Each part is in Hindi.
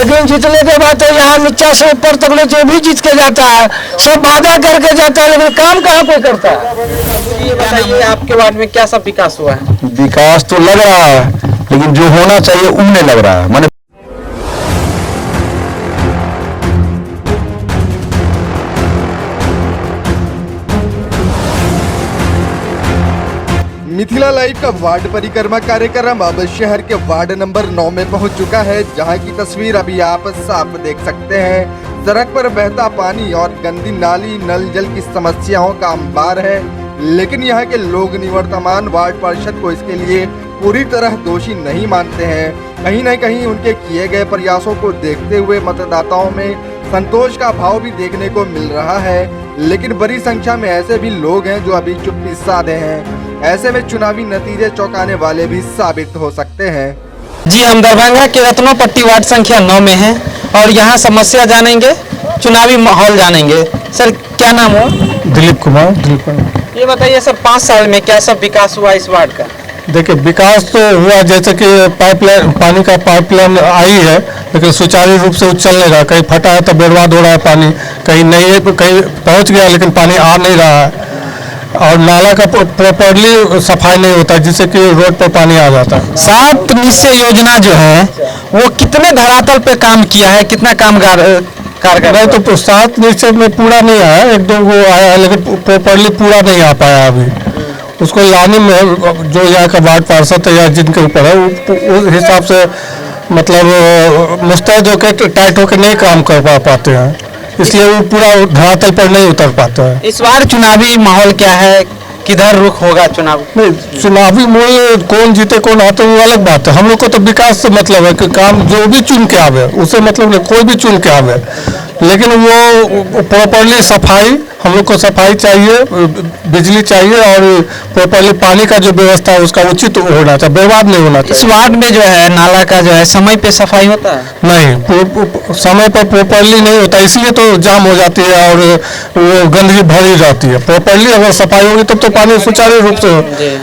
लेकिन जीतने के बाद तो यहाँ नीचा से ऊपर तक जो भी जीत के जाता है सब वादा करके जाता है, लेकिन काम कहाँ कोई करता है। ये बताइए आपके वार्ड में क्या सब विकास हुआ है? विकास तो लग रहा है, लेकिन जो होना चाहिए उनने लग रहा है। माने मिथिला लाइव का वार्ड परिक्रमा कार्यक्रम अब शहर के वार्ड नंबर 9 में पहुंच चुका है, जहां की तस्वीर अभी आप साफ देख सकते हैं। सड़क पर बहता पानी और गंदी नाली, नल जल की समस्याओं का अंबार है, लेकिन यहां के लोग निवर्तमान वार्ड पार्षद को इसके लिए पूरी तरह दोषी नहीं मानते हैं। कहीं न कहीं उनके किए गए प्रयासों को देखते हुए मतदाताओं में संतोष का भाव भी देखने को मिल रहा है, लेकिन बड़ी संख्या में ऐसे भी लोग हैं जो अभी चुप्पी साधे हैं। ऐसे में चुनावी नतीजे चौंकाने वाले भी साबित हो सकते हैं। जी, हम दरभंगा के रत्नोपट्टी वार्ड संख्या 9 में हैं और यहाँ समस्या जानेंगे, चुनावी माहौल जानेंगे। सर क्या नाम हो? दिलीप कुमार। ये बताइए सर, 5 साल में क्या सब विकास हुआ इस वार्ड का? देखिए, विकास तो हुआ, जैसे कि पाइपलाइन, पानी का पाइपलाइन आई है, लेकिन सुचारू रूप से वो चल नहीं रहा। कहीं फटा है तो बर्बाद हो रहा है पानी, कहीं नहीं है, कहीं पहुंच गया लेकिन पानी आ नहीं रहा है। और नाला का प्रॉपरली सफाई नहीं होता, जिससे कि रोड पर पानी आ जाता है। 7 निश्चय योजना जो है वो कितने धरातल पे काम किया है, कितना कामगार कारगर? तो 7 निश्चय में पूरा नहीं आया, 1-2 वो आया है, लेकिन प्रॉपरली पूरा नहीं आ पाया अभी। उसको लाने में जो यहाँ का वार्ड पार्षद है या जिनके ऊपर है, उस हिसाब से मतलब मुस्तैद होकर टाइट होकर नहीं काम कर पाते हैं, इसलिए वो पूरा धरातल पर नहीं उतर पाता है। इस बार चुनावी माहौल क्या है, किधर रुख होगा चुनाव? नहीं, चुनावी माहौल कौन जीते कौन आते वो अलग बात है। हम लोग को तो विकास से मतलब है कि काम जो भी चुन के आवे उससे मतलब नहीं, कोई भी चुन के आवे, लेकिन वो प्रॉपरली सफाई, हम लोग को सफाई चाहिए, बिजली चाहिए और प्रॉपरली पानी का जो व्यवस्था है उसका उचित होना चाहिए, बर्बाद नहीं होना चाहिए। इस वार्ड में जो है नाला का जो है समय पे सफाई होता है? नहीं, समय पर प्रॉपरली नहीं होता, इसलिए तो जाम हो जाती है और वो गंदगी भरी जाती है। प्रॉपरली अगर सफाई होगी तब तो पानी सुचारू रूप से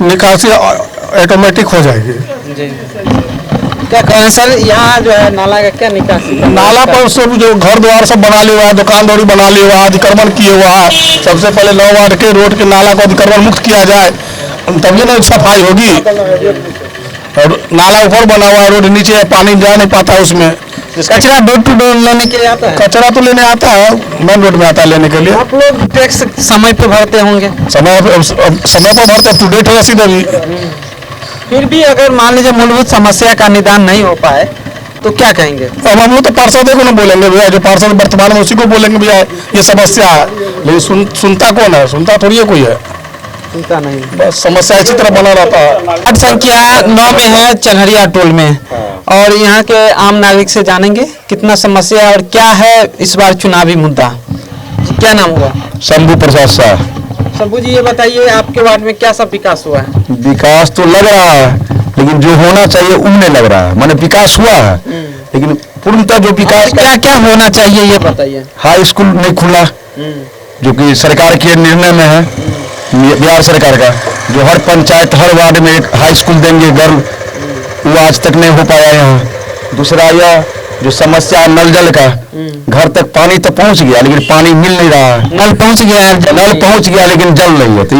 निकासी ऑटोमेटिक हो जाएगी। क्या कहें सर, यहाँ जो है नाला का क्या निकासी? नाला पर सब जो घर द्वार सब बना लिया हुआ है, दुकान दौड़ी बना लिया हुआ है, अतिक्रमण किए हुआ है। सबसे पहले 9 वार्ड के रोड के नाला को अतिक्रमण मुक्त किया जाए, तभी ना सफाई होगी। और नाला ऊपर बना हुआ है, रोड नीचे है, पानी जा नहीं पाता उसमें। कचरा डोर टू डोर लेने के लिए आता है? कचरा तो लेने आता है, मेन रोड में आता है लेने के लिए। आप लोग टैक्स समय पे भरते होंगे? समय पर भरते, टू डेट है रसीद अभी। फिर भी अगर मान लीजिए मूलभूत समस्या का निदान नहीं हो पाए तो क्या कहेंगे? अब हम लोग तो पार्षद को ना बोलेंगे भैया, जो पार्षद वर्तमान में उसी को बोलेंगे भैया ये समस्या है, लेकिन सुनता कौन है? सुनता थोड़ी है कोई है, सुनता नहीं, बस समस्या इसी तरह बना रहता है। वार्ड संख्या 9 में है, चनहरिया टोल में, और यहाँ के आम नागरिक से जानेंगे कितना समस्या और क्या है इस बार चुनावी मुद्दा। क्या नाम हुआ? शंभू प्रसाद शाह। शंभू जी, ये बताइए आपके वार्ड में क्या सब विकास हुआ है? विकास तो लग रहा है, लेकिन जो होना चाहिए उनने लग रहा है। माने विकास हुआ है, लेकिन पूर्णतः जो विकास क्या क्या होना चाहिए ये बताइए। हाई स्कूल नहीं खुला, जो कि सरकार के निर्णय में है, बिहार सरकार का, जो हर पंचायत हर वार्ड में एक हाई स्कूल देंगे गर्ल, वो आज तक नहीं हो पाया यहाँ। दूसरा यह जो समस्या है नल जल का, घर तक पानी तो पहुंच गया लेकिन पानी मिल नहीं रहा है। नल पहुंच गया है, नल पहुंच गया लेकिन जल नहीं है। तो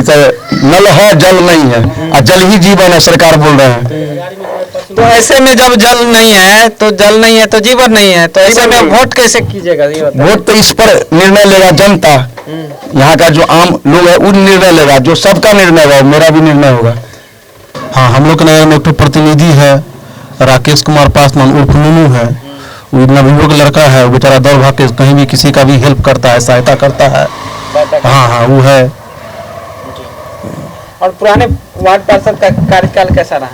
नल है, जल नहीं है, और जल ही जीवन है, सरकार बोल रहे हैं। तो ऐसे में जब जल नहीं है तो जल नहीं है तो जीवन नहीं है, तो ऐसे में वोट कैसे कीजिएगा? वोट तो इस पर निर्णय लेगा जनता, यहाँ का जो आम लोग है वो निर्णय लेगा, जो सबका निर्णय होगा मेरा भी निर्णय होगा। हाँ, हम लोग के नगर में एक प्रतिनिधि है, राकेश कुमार पासवान उर्फ नूनू है। वो नवयुवक लड़का है, वो बेचारा दौड़ भाग के कहीं भी किसी का भी हेल्प करता है, सहायता करता है। हाँ, वो है। और पुराने वार्ड पार्षद का कार्यकाल कैसा रहा?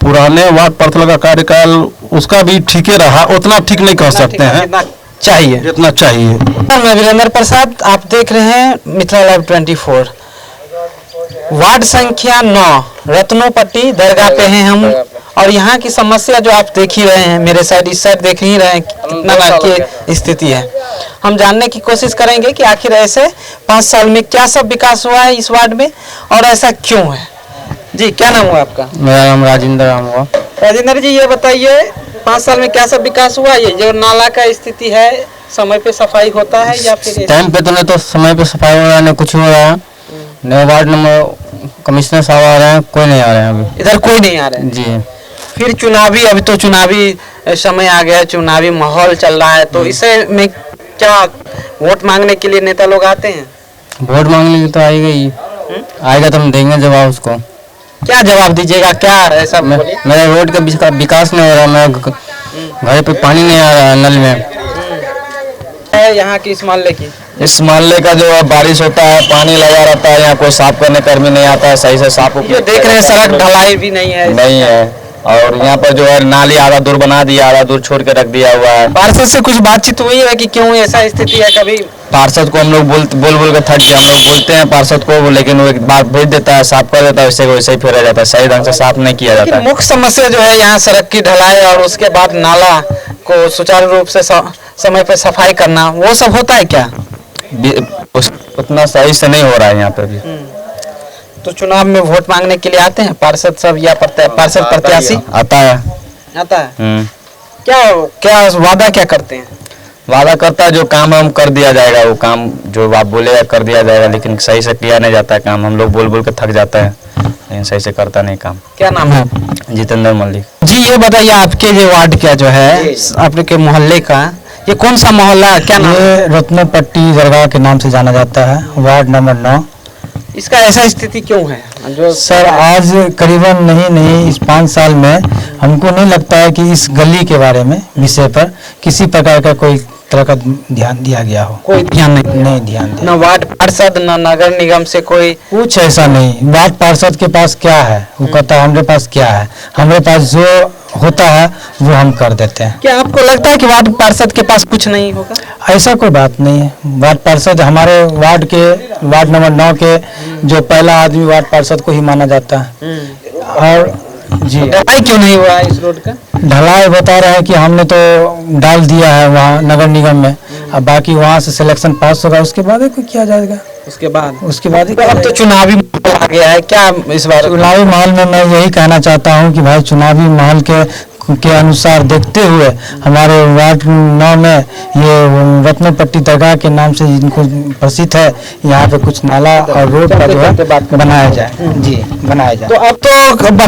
पुराने वार्ड पार्षद का कार्यकाल उसका भी ठीक ही रहा, उतना ठीक नहीं कह सकते हैं, जितना चाहिए। मैं वीरेंद्र प्रसाद, आप देख रहे हैं मिथिला लाइव 24। वार्ड संख्या 9 रत्नोपट्टी दरगाह पे हैं हम, और यहाँ की समस्या जो आप देख ही रहे हैं, मेरे साइड इस साइड देख ही रहे हैं कितना की स्थिति है। हम जानने की कोशिश करेंगे कि आखिर ऐसे 5 साल में क्या सब विकास हुआ है इस वार्ड में और ऐसा क्यों है। जी, क्या नाम हुआ आपका? मेरा नाम राजेंद्र राम हुआ। राजेंद्र जी, ये बताइए 5 साल में क्या सब विकास हुआ? ये जो नाला का स्थिति है, समय पे सफाई होता है या फिर टाइम पे तो नहीं, तो समय पे सफाई हो रहा है, नहीं कुछ हो रहा है। नहीं, वार्ड नंबर कमिश्नर साहब आ रहे हैं, कोई नहीं आ रहे हैं अभी। इधर कोई नहीं आ रहा है जी। फिर चुनावी, अभी तो चुनावी समय आ गया, चुनावी माहौल चल रहा है, तो इसे में क्या वोट मांगने के लिए नेता लोग आते हैं? वोट मांगने की तो आएगा ही, आएगा तो हम देंगे जवाब उसको। क्या जवाब दीजिएगा? क्या ऐसा बोलिए? मेरे रोड का विकास नहीं हो रहा, मैं घर पे पानी नहीं आ रहा है नल में। है यहाँ की इस मोहल्ले की? इस मोहल्ले का जो है बारिश होता है, पानी लगा रहता है, यहाँ कोई साफ करने कर्मी नहीं आता है, सही से साफ जो देख रहे हैं सड़क ढलाई भी नहीं है। नहीं है, और यहाँ पर जो है नाली आधा दूर बना दिया, आधा दूर छोड़ के रख दिया हुआ है। पार्षद से कुछ बातचीत हुई है कि क्यों ऐसा स्थिति है? कभी पार्षद को हम लोग बोल बोल के थक गए, हम लोग बोलते हैं पार्षद को, लेकिन वो एक बात भेज देता है, साफ कर देता है, वैसे ही फेरा जाता है, सही ढंग से साफ नहीं किया जाता है। मुख्य समस्या जो है यहाँ सड़क की ढलाई और उसके बाद नाला को सुचारू रूप से समय पे सफाई करना, वो सब होता है क्या? उतना सही से नहीं हो रहा है यहाँ पे भी। तो चुनाव में वोट मांगने के लिए आते हैं पार्षद सब या पार्षद प्रत्याशी? आता है। आता है। क्या क्या वादा क्या करते हैं? वादा करता है जो काम हम कर दिया जाएगा, वो काम जो आप बोलेगा कर दिया जाएगा, लेकिन सही से किया नहीं जाता है काम। हम लोग बोल बोल के थक जाता है, लेकिन सही से करता नहीं काम। क्या नाम है? जितेंद्र मल्लिक जी, ये बताइए आपके जो वार्ड का जो है, आपके मोहल्ले का, ये कौन सा मोहल्ला है? क्या नाम? ये रत्नपट्टी दरगाह के नाम से जाना जाता है, वार्ड नंबर 9। इसका ऐसा स्थिति क्यों है? जो सर आज करीबन नहीं इस 5 साल में हमको नहीं लगता है कि इस गली के बारे में विषय पर किसी प्रकार का कोई तरह का ध्यान दिया गया हो। कोई ध्यान नहीं ध्यान दिया। न वार्ड पार्षद न नगर निगम से कोई कुछ ऐसा नहीं। वार्ड पार्षद के पास क्या है, वो कहता है हमारे पास क्या है, हमारे पास जो होता है वो हम कर देते हैं। क्या आपको लगता है कि वार्ड पार्षद के पास कुछ नहीं होगा? ऐसा कोई बात नहीं है। वार्ड पार्षद हमारे वार्ड नंबर 9 के जो पहला आदमी वार्ड पार्षद को ही माना जाता है। और जी, ढलाई क्यों नहीं हुआ है इस रोड का? ढलाई बता रहे हैं कि हमने तो डाल दिया है वहाँ नगर निगम में, अब बाकी वहाँ से सिलेक्शन पास होगा, उसके बाद ही कोई किया जाएगा। उसके बाद ही अब तो चुनावी माहौल आ गया है, क्या इस बार चुनावी माहौल में मैं यही कहना चाहता हूँ कि भाई चुनावी माहौल के अनुसार देखते हुए हमारे वार्ड 9 में ये रत्नपट्टी दरगाह के नाम से इनको प्रसिद्ध है, यहाँ पे कुछ नाला और रोड का जो है बनाया जाए। जी, बनाया जाए। तो अब तो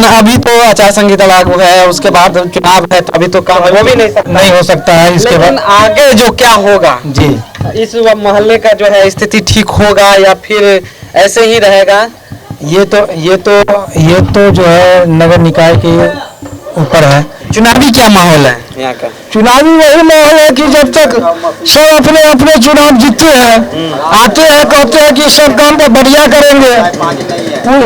अभी तो आचार संहिता लागू है, उसके बाद चुनाव है, तो अभी तो काम हो भी नहीं हो सकता है। इसके बाद आगे जो क्या होगा जी, इस मोहल्ले का जो है स्थिति ठीक होगा या फिर ऐसे ही रहेगा? ये तो जो है नगर निकाय के ऊपर है। चुनावी क्या माहौल है यहाँ का? चुनावी वही माहौल है कि जब तक सब अपने अपने चुनाव जीतते हैं, आते हैं, कहते हैं कि सब काम को बढ़िया करेंगे,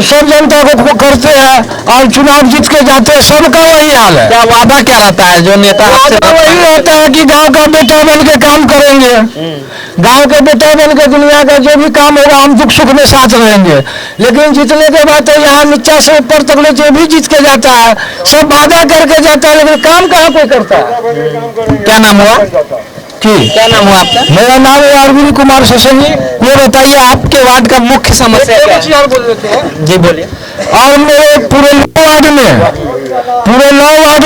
सब जनता को करते हैं और चुनाव जीत के जाते हैं, सबका वही हाल है। क्या वादा क्या रहता है जो नेता? वही रहता है कि गांव का बेटा बन के काम करेंगे, गांव के बेटा बन के दुनिया का जो भी काम होगा हम दुख सुख में साथ रहेंगे। लेकिन जीतने के बाद तो यहाँ नीचा से ऊपर तक जो भी जीत के जाता है सब वादा करके जाता है, लेकिन काम कहाँ कोई करता है। क्या नाम हुआ? क्या नाम हुआ आपका? मेरा नाम है अरविंद कुमार ससनी। ये बताइए आपके वार्ड का मुख्य समस्या क्या है? जी बोलिए। और मेरे पूरे 9 वार्ड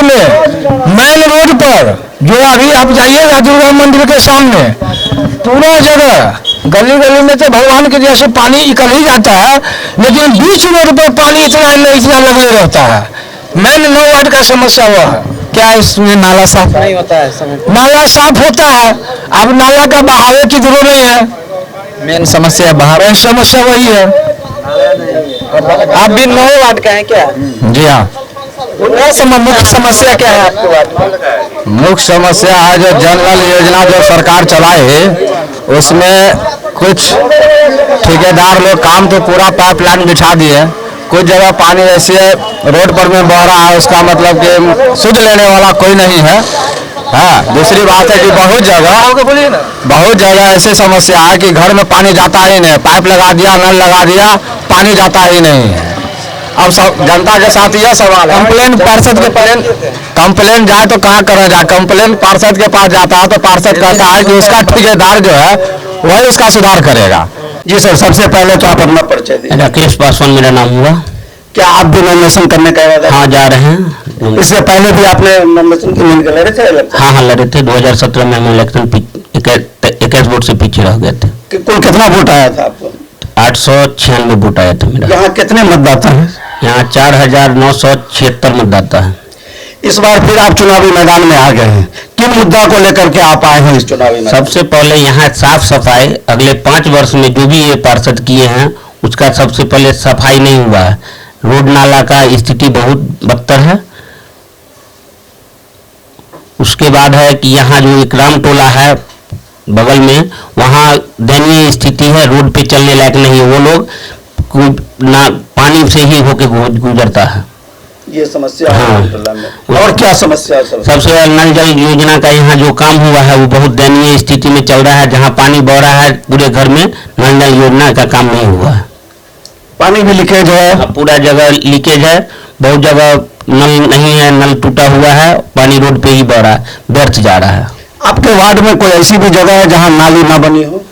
में मेन रोड पर जो अभी आप जाइएगा दुर्गा मंदिर के सामने, पूरा जगह गली गली में तो भगवान के जैसे पानी निकल ही जाता है, लेकिन बीच रोड पर पानी इतना लगे रहता है। मेन 9 वार्ड का समस्या हुआ है। क्या इसमें नाला साफ नहीं होता है? नाला साफ होता है, अब नाला का बहावे की जरूरत नहीं है। मेन समस्या बहावे समस्या वही है। आप भी 9 वार्ड का है क्या? जी हाँ। मुख्य समस्या क्या है आपके वार्ड में? मुख्य समस्या है जो जन नल योजना जो सरकार चलाई है, उसमें कुछ ठेकेदार लोग काम तो पूरा पाइपलाइन बिछा दिए, कुछ जगह पानी ऐसे रोड पर में बह रहा है, उसका मतलब कि शुद्ध लेने वाला कोई नहीं है। हाँ, दूसरी बात है कि बहुत जगह ऐसे समस्या है कि घर में पानी जाता ही नहीं, पाइप लगा दिया, नल लगा दिया, पानी जाता ही नहीं है। अब सब जनता के साथ यह सवाल है, कंप्लेन पार्षद के कंप्लेन जाए तो कहाँ करा जाए? कंप्लेन पार्षद के पास जाता है तो पार्षद कहता है कि उसका ठेकेदार जो है वही उसका सुधार करेगा। जी सर, सबसे पहले तो आप अपना परिचय दीजिए। राकेश पासवान मेरा नाम हुआ। क्या आप भी नॉमिनेशन करने का इरादा? हाँ जा रहे हैं। इससे पहले भी आपने नॉमिनेशन के लिए लड़े थे इलेक्शन? हाँ लड़े थे। 2017 में हम इलेक्शन 21 वोट से पीछे रह गए थे। कुल कितना वोट आया था आपको? 896 वोट आया था मेरा। यहाँ कितने मतदाता हैं? यहाँ 4976 मतदाता है। इस बार फिर आप चुनावी मैदान में आ गए हैं, किन मुद्दा को लेकर के आप आए हैं इस चुनावी मैदान? सबसे पहले यहाँ साफ सफाई अगले 5 वर्ष में जो भी ये पार्षद किए हैं उसका सबसे पहले सफाई नहीं हुआ है। रोड नाला का स्थिति बहुत बदतर है। उसके बाद है कि यहाँ जो एक राम टोला है बगल में, वहाँ दयनीय स्थिति है, रोड पे चलने लायक नहीं है। वो लोग ना पानी से ही होके गुजरता है। ये समस्या है हाँ। टोला में। और क्या समस्या है सर? सबसे पहले नल जल योजना का यहाँ जो काम हुआ है वो बहुत दयनीय स्थिति में चल रहा है। जहाँ पानी बह रहा है पूरे घर में, नल जल योजना का काम नहीं हुआ है। पानी भी लीकेज है, पूरा जगह लीकेज है, बहुत जगह नल नहीं है, नल टूटा हुआ है, पानी रोड पे ही बह रहा है, व्यर्थ जा रहा है। आपके वार्ड में कोई ऐसी भी जगह है जहाँ नाली ना बनी हो?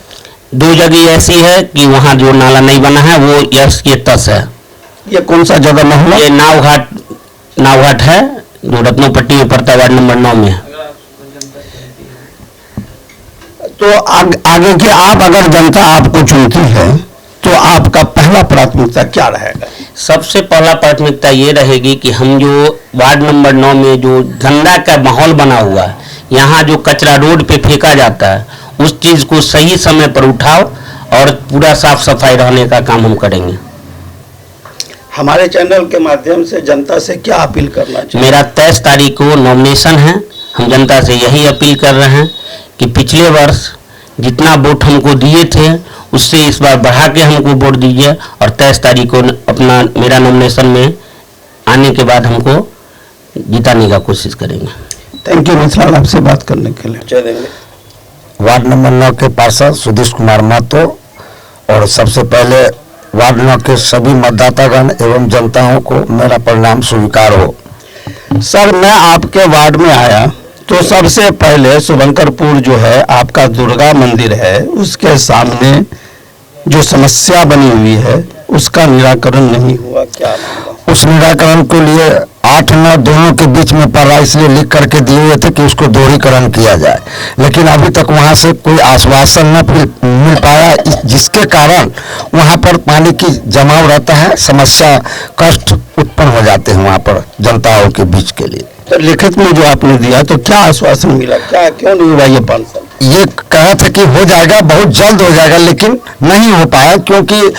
2 जगह ऐसी है कि वहाँ जो नाला नहीं बना है वो यश के तस है। ये कौन सा जगह मोहल्ला? ये नावघाट है जो रत्नोपट्टी में पड़ता है, वार्ड नंबर 9 में। तो आगे के आप अगर जनता आपको चुनती है तो आपका पहला प्राथमिकता क्या रहेगा? सबसे पहला प्राथमिकता ये रहेगी कि हम जो वार्ड नंबर 9 में जो गंदा का माहौल बना हुआ है, यहाँ जो कचरा रोड पे फेंका जाता है, उस चीज़ को सही समय पर उठाओ और पूरा साफ सफाई रहने का काम हम करेंगे। हमारे चैनल के माध्यम से जनता से क्या अपील करना चाहिए? मेरा 23 तारीख को नॉमिनेशन है। हम जनता से यही अपील कर रहे हैं कि पिछले वर्ष जितना वोट हमको दिए थे उससे इस बार बढ़ा के हमको वोट दीजिए और 23 तारीख को अपना मेरा नॉमिनेशन में आने के बाद हमको जिताने का कोशिश करेंगे। थैंक यू मिथिलाल, आपसे बात करने के लिए। वार्ड नंबर 9 के पार्षद सुधीश कुमार महतो और सबसे पहले वार्ड 9 के सभी मतदातागण एवं जनताओं को मेरा प्रणाम स्वीकार हो। सर, मैं आपके वार्ड में आया तो सबसे पहले शुभंकरपुर जो है आपका दुर्गा मंदिर है, उसके सामने जो समस्या बनी हुई है उसका निराकरण नहीं हुआ, क्या मामला? उस निराकरण के लिए 8-9 दोनों के बीच में पड़ा, इसलिए लिख करके दिए हुए थे कि उसको दोहरीकरण किया जाए, लेकिन अभी तक वहां से कोई आश्वासन न मिल पाया, जिसके कारण वहां पर पानी की जमाव रहता है, समस्या कष्ट उत्पन्न हो जाते हैं वहां पर जनताओं के बीच के लिए। तो लिखित में जो आपने दिया तो क्या आश्वासन मिला, क्या क्यों नहीं हुआ ये 5 साल? ये कहा था कि हो जाएगा, बहुत जल्द हो जाएगा, लेकिन नहीं हो पाया क्योंकि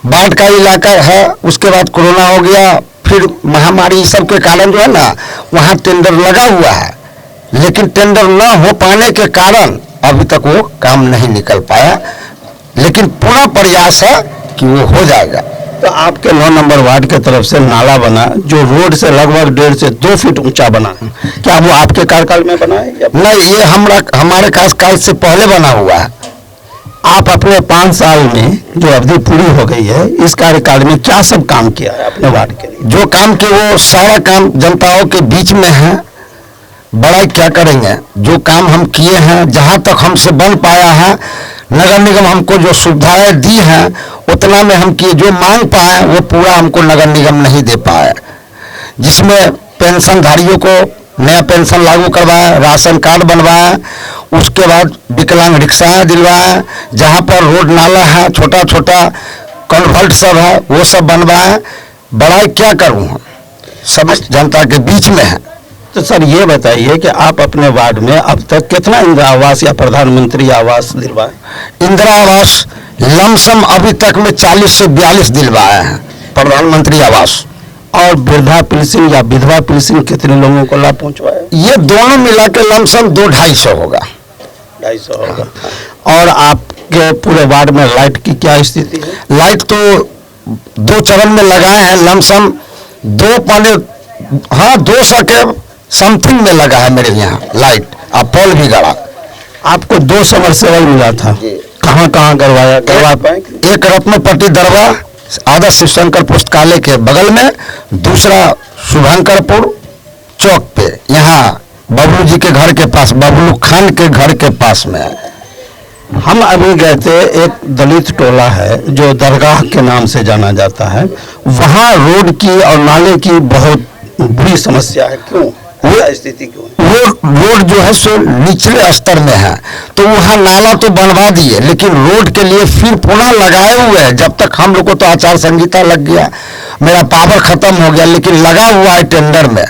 बाढ़ का इलाका है, उसके बाद कोरोना हो गया, फिर महामारी सब के कारण जो है ना वहाँ टेंडर लगा हुआ है, लेकिन टेंडर न हो पाने के कारण अभी तक वो काम नहीं निकल पाया, लेकिन पूरा प्रयास है कि वो हो जाएगा। तो आपके 9 नंबर वार्ड के तरफ से नाला बना जो रोड से लगभग 1.5 से 2 फीट ऊंचा बना, क्या वो आपके कार्यकाल में बना है या? नहीं, ये हमारे कार्यकाल से पहले बना हुआ है। आप अपने 5 साल में जो अवधि पूरी हो गई है, इस कार्यकाल में क्या सब काम किया है अपने वार्ड के लिए? जो काम किए वो सारा काम जनताओं के बीच में है, बड़ा क्या करेंगे, जो काम हम किए हैं जहाँ तक हमसे बन पाया है, नगर निगम हमको जो सुविधाएं दी हैं उतना में हम किए, जो मांग पाए वो पूरा हमको नगर निगम नहीं दे पाए, जिसमें पेंशनधारियों को नया पेंशन लागू करवाया, राशन कार्ड बनवाया, उसके बाद विकलांग रिक्शाएं दिलवाया, जहाँ पर रोड नाला है, छोटा छोटा कन्वर्ट सब है वो सब बनवाया। बड़ा क्या करूँ, सब जनता के बीच में है। तो सर ये बताइए कि आप अपने वार्ड में अब तक कितना इंदिरा आवास या प्रधानमंत्री आवास दिलवाए? इंदिरा आवास लमसम अभी तक में 40 से 42 दिलवाए हैं, प्रधानमंत्री आवास। और वृद्धा पेंशन या विधवा पेंशन कितने लोगों को लाभ पहुंचवाया? ये दोनों मिला के लमसम 200-250 होगा। 250 होगा। और आपके पूरे वार्ड में लाइट की क्या स्थिति है? लाइट तो 2 चरण में लगाए हैं, लमसम 200 के समथिंग में लगा है मेरे यहाँ लाइट, और पोल भी गड़ा। आपको 2 समरसेबल मिला था, कहाँ कहाँ करवाया? एक रत्नोपट्टी दरबार आदर्श शिव शंकर पुस्तकालय के बगल में, दूसरा शुभंकरपुर चौक पे, यहाँ बबलू जी के घर के पास, बबलू खान के घर के पास में है। हम अभी गए थे, एक दलित टोला है जो दरगाह के नाम से जाना जाता है, वहाँ रोड की और नाले की बहुत बुरी समस्या है। क्यों वो स्थिति क्यों? वो रोड जो है सो निचले स्तर में है, तो वहाँ नाला तो बनवा दिए, लेकिन रोड के लिए फिर पुनः लगाए हुए हैं। जब तक हम लोग को तो आचार संहिता लग गया, मेरा पावर खत्म हो गया, लेकिन लगा हुआ है टेंडर में।